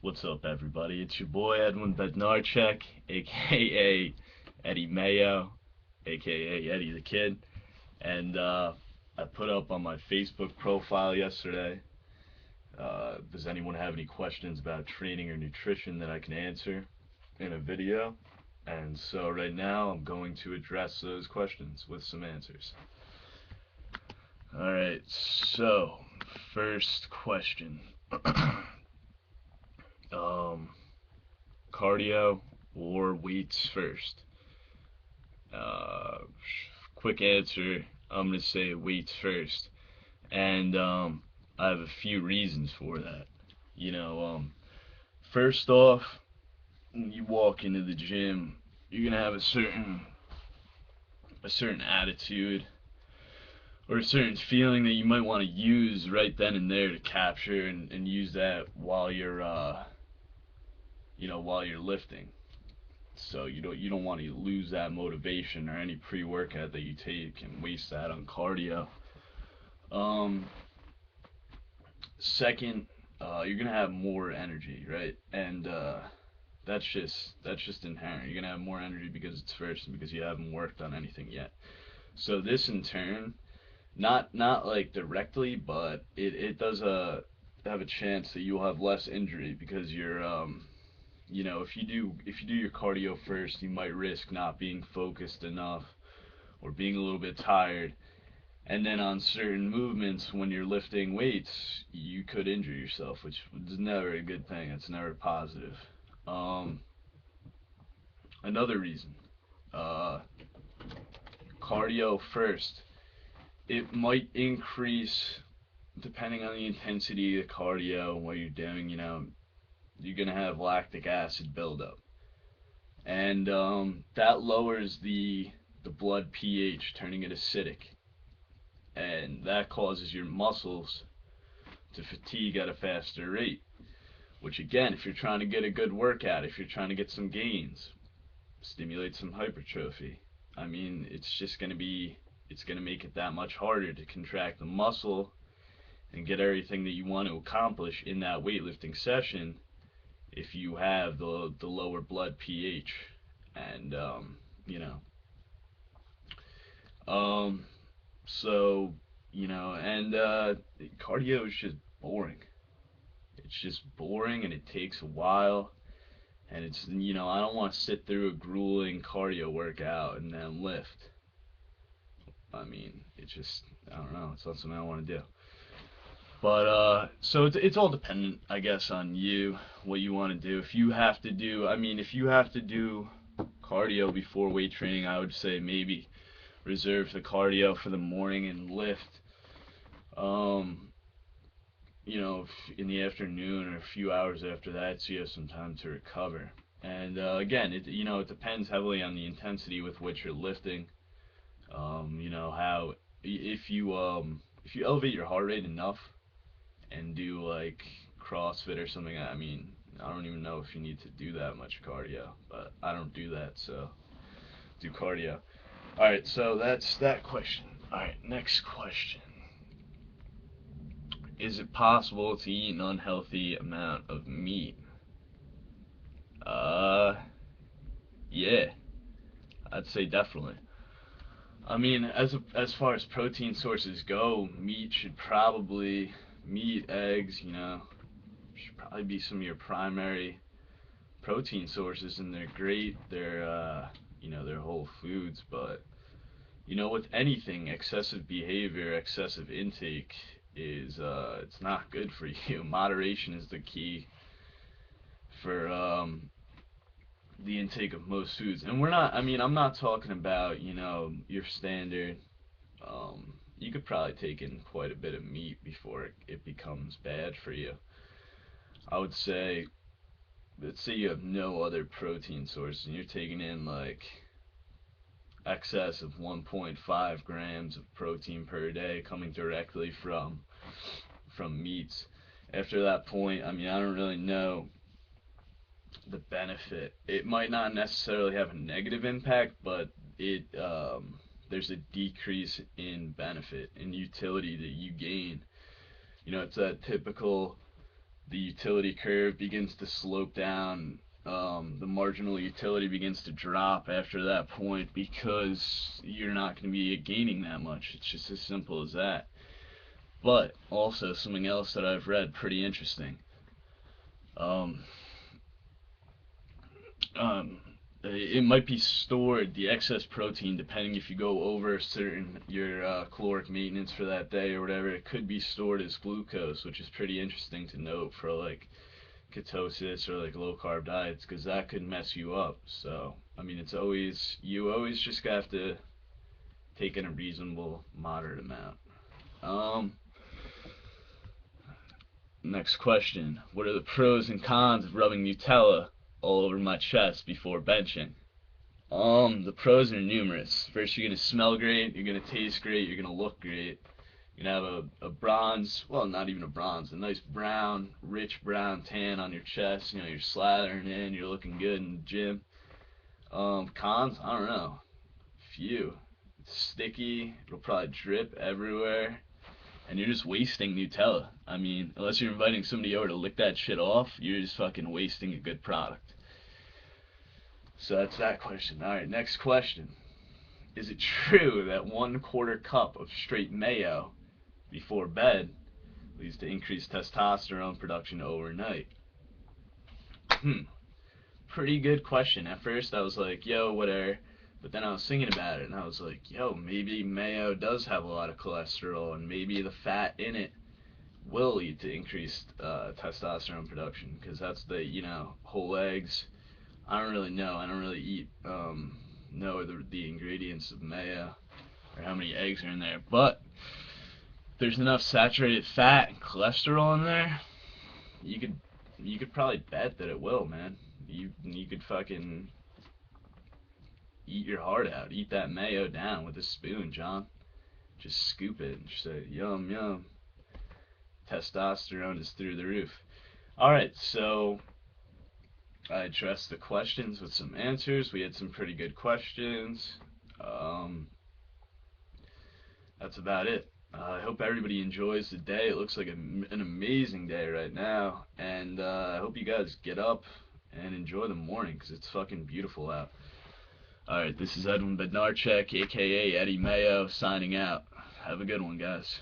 What's up, everybody? It's your boy Edwin Bednarchek, aka Eddie Mayo, aka Eddie the Kid, and I put up on my Facebook profile yesterday. Does anyone have any questions about training or nutrition that I can answer in a video? And so right now I'm going to address those questions with some answers. All right. So first question. um, Cardio or weights first? Uh, Quick answer. I'm gonna say weights first, and I have a few reasons for that. First off, when you walk into the gym, you're gonna have a certain attitude or a certain feeling that you might want to use right then and there to capture and use that while you're lifting. So you don't want to lose that motivation or any pre-workout that you take and waste that on cardio. Um, Second, you're gonna have more energy, right? And that's just inherent. You're gonna have more energy because it's first and because you haven't worked on anything yet. So this in turn, not like directly, but it does have a chance that you'll have less injury because if you do your cardio first, you might risk not being focused enough or being a little bit tired. And then on certain movements, when you're lifting weights, you could injure yourself, which is never a good thing. It's never positive. Um, Another reason, uh, cardio first. It might increase depending on the intensity of the cardio and what you're doing. You're gonna have lactic acid buildup, and that lowers the blood pH, turning it acidic, and that causes your muscles to fatigue at a faster rate. Which again, if you're trying to get a good workout, if you're trying to get some gains, stimulate some hypertrophy. I mean, it's gonna make it that much harder to contract the muscle and get everything that you want to accomplish in that weightlifting session if you have the lower blood pH. And you know, um, so and cardio is just boring. It's just boring and it takes a while. And I don't want to sit through a grueling cardio workout and then lift. I mean, I don't know, it's not something I want to do. But so it's all dependent, I guess, on you, what you want to do. If you have to do cardio before weight training, I would say maybe reserve the cardio for the morning and lift. Um, in the afternoon or a few hours after that, so you have some time to recover. And again, it depends heavily on the intensity with which you're lifting. How if you elevate your heart rate enough and do like CrossFit or something. I mean, I don't even know if you need to do that much cardio, but I don't do that, so do cardio. All right, so that's that question. All right, next question. Is it possible to eat an unhealthy amount of meat? Uh, yeah, I'd say definitely. I mean, as far as protein sources go, meat, eggs, should probably be some of your primary protein sources, and they're great. They're whole foods, but with anything, excessive behavior, excessive intake is it's not good for you. Moderation is the key for the intake of most foods. And I'm not talking about, your standard. You could probably take in quite a bit of meat before it becomes bad for you. I would say, let's say you have no other protein source and you're taking in like excess of 1.5 grams of protein per day coming directly from meats. After that point, I mean, I don't really know the benefit. It might not necessarily have a negative impact, but it there's a decrease in benefit in utility that you gain. It's that typical the utility curve begins to slope down. The marginal utility begins to drop after that point because you're not going to be gaining that much. It's just as simple as that. But also something else that I've read pretty interesting. Um, it might be stored, the excess protein, depending if you go over certain your caloric maintenance for that day or whatever. It could be stored as glucose, which is pretty interesting to note for like ketosis or like low carb diets, because that could mess you up. So I mean, you always just have to take in a reasonable, moderate amount. Um, Next question: what are the pros and cons of rubbing Nutella all over my chest before benching? The pros are numerous. First, you're gonna smell great, you're gonna taste great, you're gonna look great. You're gonna have a bronze, well, not even a bronze, a nice brown, rich brown tan on your chest. You know, you're slathering in, you're looking good in the gym. Cons, I don't know. Few. It's sticky, it'll probably drip everywhere, and you're just wasting Nutella. I mean, unless you're inviting somebody over to lick that shit off, you're just fucking wasting a good product. So that's that question. Alright, next question. Is it true that 1/4 cup of straight mayo before bed leads to increased testosterone production overnight? Pretty good question. At first I was like, yo, whatever. But then I was thinking about it and I was like, yo, maybe mayo does have a lot of cholesterol and maybe the fat in it will lead to increased testosterone production, because that's the, whole eggs. I don't really know. I don't really eat, know the ingredients of mayo or how many eggs are in there. But there's enough saturated fat and cholesterol in there, you could probably bet that it will, man. You could fucking eat your heart out. Eat that mayo down with a spoon, John. Just scoop it and just say, yum, yum. Testosterone is through the roof. Alright, so I addressed the questions with some answers. We had some pretty good questions. That's about it. I hope everybody enjoys the day. It looks like an amazing day right now. And I hope you guys get up and enjoy the morning, because it's fucking beautiful out. Alright, this is Edwin Bednarchek, aka Eddie Mayo, signing out. Have a good one, guys.